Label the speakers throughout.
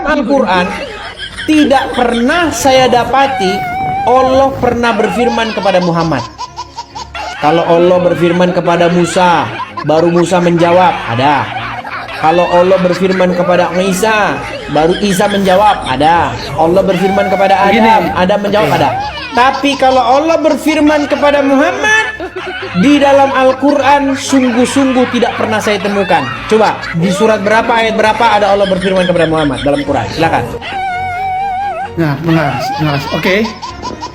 Speaker 1: dalam Al-Quran tidak pernah saya dapati Allah pernah berfirman kepada Muhammad. Kalau Allah berfirman kepada Musa, baru Musa menjawab, ada. Kalau Allah berfirman kepada Isa, baru Isa menjawab, ada. Allah berfirman kepada Adam menjawab, ada. Tapi kalau Allah berfirman kepada Muhammad, di dalam Al-Quran sungguh-sungguh tidak pernah saya temukan. Coba, di surat berapa, ayat berapa ada Allah berfirman kepada Muhammad dalam Quran? Silakan.
Speaker 2: Nah, benar. Oke.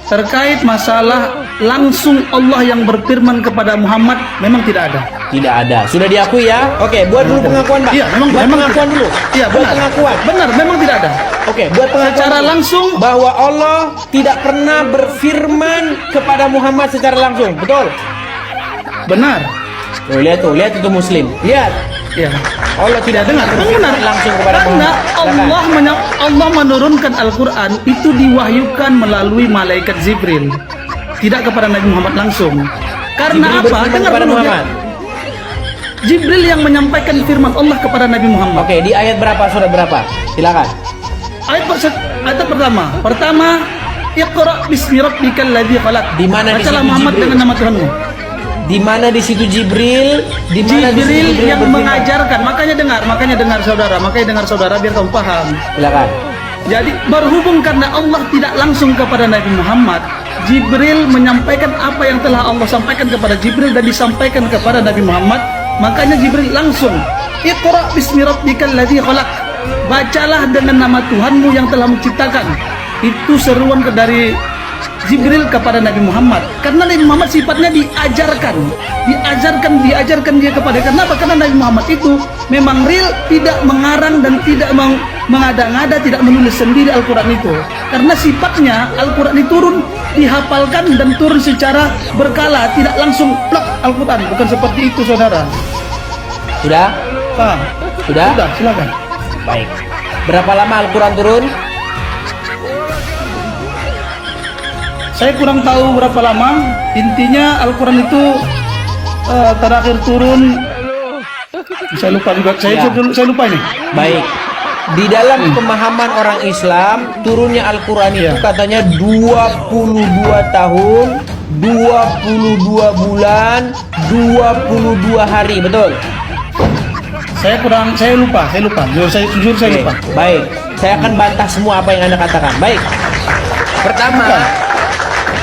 Speaker 2: Terkait masalah langsung Allah yang berfirman kepada Muhammad memang tidak ada.
Speaker 1: Tidak ada. Sudah diakui ya? Oke, buat dulu pengakuan, Pak.
Speaker 2: Iya, memang
Speaker 1: pengakuan dulu.
Speaker 2: Iya,
Speaker 1: buat
Speaker 2: benar.
Speaker 1: pengakuan.
Speaker 2: Benar, memang tidak ada.
Speaker 1: Oke, buat pengakuan
Speaker 2: Secara
Speaker 1: dulu.
Speaker 2: langsung
Speaker 1: bahwa Allah tidak pernah berfirman kepada Muhammad secara langsung. Betul?
Speaker 2: benar.
Speaker 1: Tuh, lihat itu Muslim. Lihat.
Speaker 2: Ya.
Speaker 1: Allah tidak dengar
Speaker 2: Benar
Speaker 1: langsung kepada
Speaker 2: karena
Speaker 1: Muhammad.
Speaker 2: Allah menurunkan Al-Quran itu diwahyukan melalui malaikat Jibril, tidak kepada Nabi Muhammad langsung. Karena
Speaker 1: Jibril
Speaker 2: apa?
Speaker 1: berfirman
Speaker 2: Dengar
Speaker 1: kepada
Speaker 2: dulu,
Speaker 1: Muhammad.
Speaker 2: Jibril yang menyampaikan firman Allah kepada Nabi Muhammad.
Speaker 1: Oke, di ayat berapa, surat berapa? Silakan.
Speaker 2: Ayat pertama, Iqra bismi rabbikal ladzi khalaq.
Speaker 1: Di mana di
Speaker 2: Bacalah
Speaker 1: situ
Speaker 2: Muhammad
Speaker 1: Jibril?
Speaker 2: dengan nama Tuhanmu.
Speaker 1: Di mana di situ Jibril? Di mana di situ
Speaker 2: Jibril yang
Speaker 1: berfirman?
Speaker 2: mengajarkan. Makanya dengar saudara biar kamu paham.
Speaker 1: Silakan.
Speaker 2: Jadi berhubung karena Allah tidak langsung kepada Nabi Muhammad, Jibril menyampaikan apa yang telah Allah sampaikan kepada Jibril dan disampaikan kepada Nabi Muhammad. Makanya Jibril langsung, Iqra bismi rabbikal ladzi khalaq. Bacalah dengan nama Tuhanmu yang telah menciptakan. Itu seruan dari Jibril kepada Nabi Muhammad. Karena Nabi Muhammad sifatnya diajarkan dia kepada. Kenapa? Karena Nabi Muhammad itu memang real, tidak mengarang dan tidak mengada-ngada, tidak menulis sendiri Al-Quran itu. Karena sifatnya Al-Quran itu turun, dihafalkan dan turun secara berkala, tidak langsung plak Al-Quran. Bukan seperti itu, saudara.
Speaker 1: Sudah?
Speaker 2: Paham?
Speaker 1: Sudah?
Speaker 2: Sudah, silakan.
Speaker 1: Baik. Berapa lama Al-Quran turun?
Speaker 2: Saya kurang tahu berapa lama. Intinya Al-Quran itu terakhir turun. Saya lupa juga. Saya lupa ini.
Speaker 1: Baik. Di dalam pemahaman orang Islam, turunnya Al-Quran itu katanya 22 tahun, 22 bulan, 22 hari, betul?
Speaker 2: Saya lupa. Jujur saya lupa.
Speaker 1: Baik. Saya akan bantah semua apa yang Anda katakan. Baik.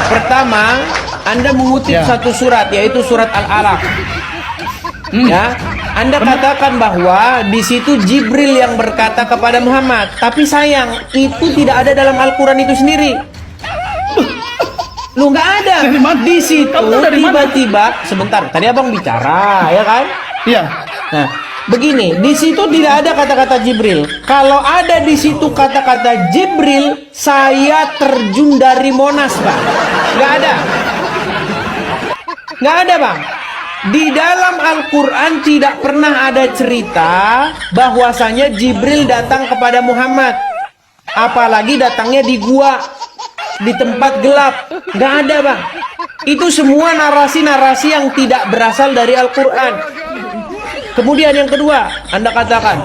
Speaker 1: Pertama, Anda mengutip satu surat, yaitu surat Al-Alaq. Ya, Anda katakan bahwa di situ Jibril yang berkata kepada Muhammad. Tapi sayang, itu tidak ada dalam Al-Quran itu sendiri. Lu nggak ada. Di situ tiba-tiba, sebentar. Tadi abang bicara, ya kan?
Speaker 2: Iya.
Speaker 1: Nah, begini, di situ tidak ada kata-kata Jibril. Kalau ada di situ kata-kata Jibril, saya terjun dari Monas, Bang. Nggak ada. Nggak ada, Bang. Di dalam Al-Quran tidak pernah ada cerita bahwasanya Jibril datang kepada Muhammad. Apalagi datangnya di gua, di tempat gelap. Nggak ada, Bang. Itu semua narasi-narasi yang tidak berasal dari Al-Quran. Kemudian yang kedua, Anda katakan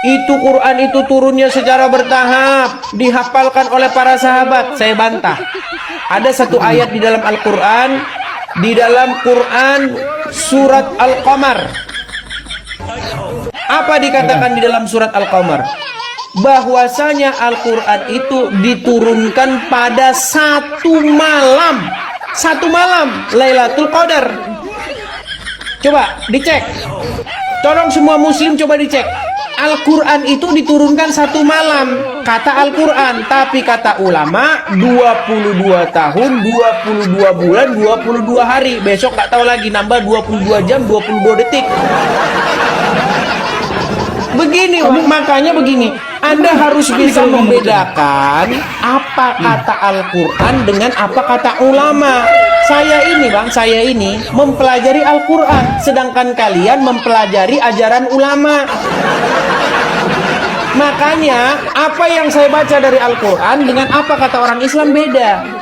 Speaker 1: itu Quran itu turunnya secara bertahap, dihafalkan oleh para sahabat. Saya bantah. Ada satu ayat di dalam Al-Quran, di dalam Quran surat Al-Qamar. Apa dikatakan di dalam surat Al-Qamar? Bahwasanya Al-Quran itu diturunkan pada satu malam, Lailatul Qadar. Coba dicek. Tolong semua muslim coba dicek. Al-Quran itu diturunkan satu malam, kata Al-Quran. Tapi kata ulama 22 tahun, 22 bulan, 22 hari. Besok nggak tahu lagi, nambah 22 jam, 22 detik. Begini, makanya begini, Anda harus bisa membedakan apa kata Al-Quran dengan apa kata ulama. Saya ini mempelajari Al-Quran, sedangkan kalian mempelajari ajaran ulama. Makanya apa yang saya baca dari Al-Quran dengan apa kata orang Islam beda.